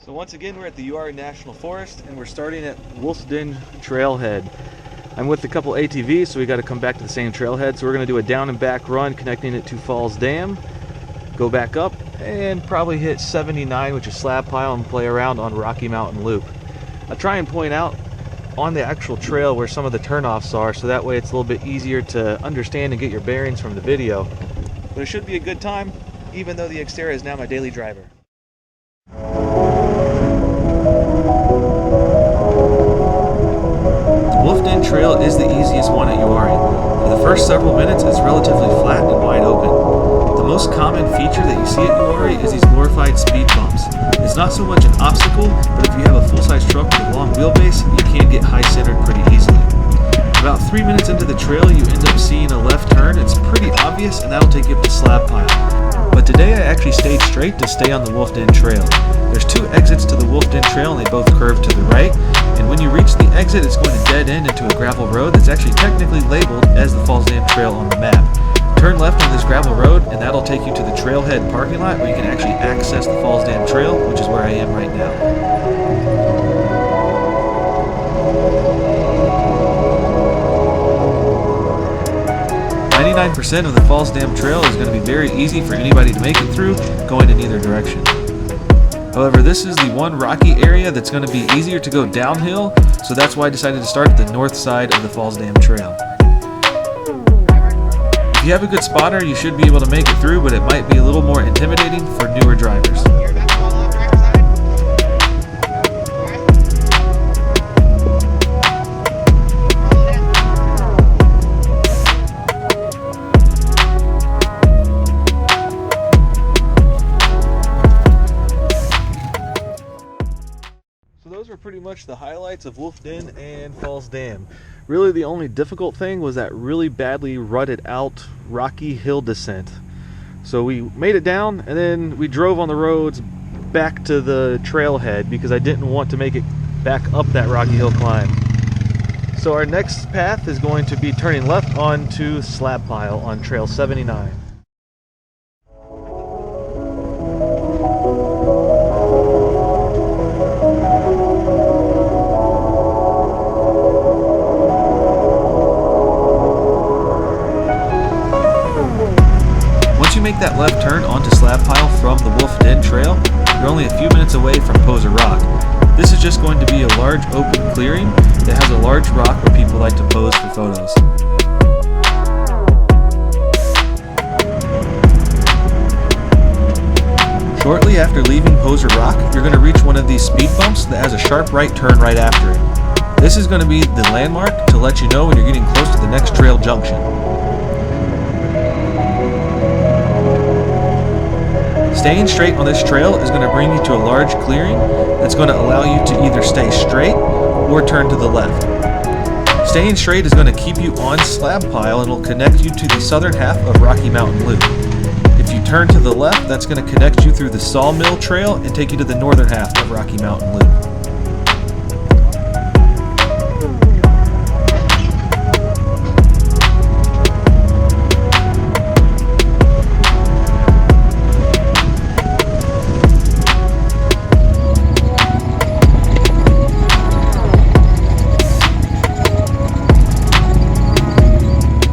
So once again, we're at the Uwharrie National Forest, and we're starting at Den Trailhead. I'm with a couple ATVs, so we got to come back to the same trailhead. So we're going to do a down and back run connecting it to Falls Dam, go back up, and probably hit 79, which is Slab Pile, and play around on Rocky Mountain Loop. I try and point out on the actual trail where some of the turnoffs are, so that way it's a little bit easier to understand and get your bearings from the video. But it should be a good time, even though the Xterra is now my daily driver. Den Trail is the easiest one at Uwharrie. For the first several minutes, it's relatively flat and wide open. The most common feature that you see at Uwharrie is these glorified speed bumps. It's not so much an obstacle, but if you have a full-size truck with a long wheelbase, you can get high-centered pretty easily. About 3 minutes into the trail, you end up seeing a left turn. It's pretty obvious, and that'll take you up to Slab Pile. But today I actually stayed straight to stay on the Den Trail. There's two exits to the Den Trail, and they both curve to the right. And when you reach the exit, it's going to dead end into a gravel road that's actually technically labeled as the Falls Dam Trail on the map. Turn left on this gravel road, and that'll take you to the trailhead parking lot where you can actually access the Falls Dam Trail, which is where I am right now. 99% of the Falls Dam Trail is going to be very easy for anybody to make it through, going in either direction. However, this is the one rocky area that's going to be easier to go downhill, so that's why I decided to start at the north side of the Falls Dam Trail. If you have a good spotter, you should be able to make it through, but it might be a little more intimidating for newer drivers. Those were pretty much the highlights of Wolf Den and Falls Dam. Really the only difficult thing was that really badly rutted out rocky hill descent. So we made it down, and then we drove on the roads back to the trailhead because I didn't want to make it back up that rocky hill climb. So our next path is going to be turning left onto Slab Pile on Trail 79. Make that left turn onto Slab Pile from the Den Trail, you're only a few minutes away from Poser Rock. This is just going to be a large open clearing that has a large rock where people like to pose for photos. Shortly after leaving Poser Rock, you're going to reach one of these speed bumps that has a sharp right turn right after it. This is going to be the landmark to let you know when you're getting close to the next trail junction. Staying straight on this trail is going to bring you to a large clearing that's going to allow you to either stay straight or turn to the left. Staying straight is going to keep you on Slab Pile and will connect you to the southern half of Rocky Mountain Loop. If you turn to the left, that's going to connect you through the Sawmill Trail and take you to the northern half of Rocky Mountain Loop.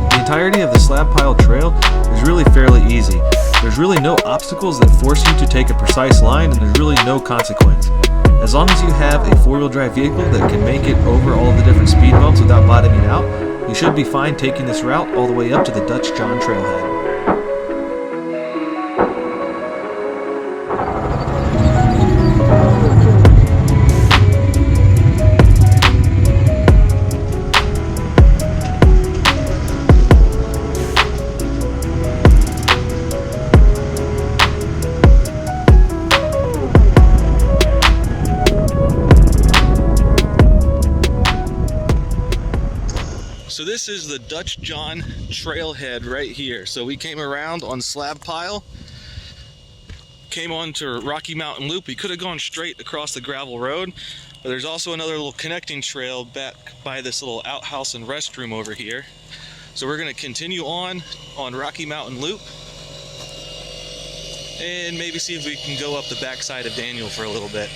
The entirety of the Slab Pile Trail is really fairly easy. There's really no obstacles that force you to take a precise line, and there's really no consequence. As long as you have a four-wheel drive vehicle that can make it over all the different speed bumps without bottoming out, you should be fine taking this route all the way up to the Dutch John Trailhead. So this is the Dutch John Trailhead right here. So we came around on Slab Pile, came on to Rocky Mountain Loop. We could have gone straight across the gravel road, but there's also another little connecting trail back by this little outhouse and restroom over here. So we're going to continue on Rocky Mountain Loop. and maybe see if we can go up the backside of Daniel for a little bit.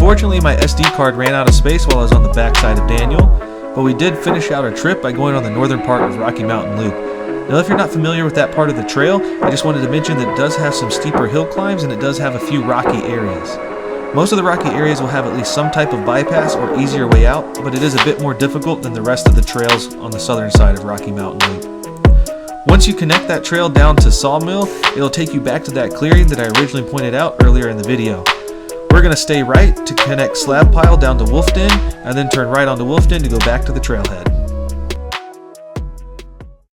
Unfortunately, my SD card ran out of space while I was on the backside of Daniel, but we did finish out our trip by going on the northern part of Rocky Mountain Loop. Now, if you're not familiar with that part of the trail, I just wanted to mention that it does have some steeper hill climbs and it does have a few rocky areas. Most of the rocky areas will have at least some type of bypass or easier way out, but it is a bit more difficult than the rest of the trails on the southern side of Rocky Mountain Loop. Once you connect that trail down to Sawmill, it'll take you back to that clearing that I originally pointed out earlier in the video. We're going to stay right to connect Slab Pile down to Wolf Den, and then turn right onto Wolf Den to go back to the trailhead.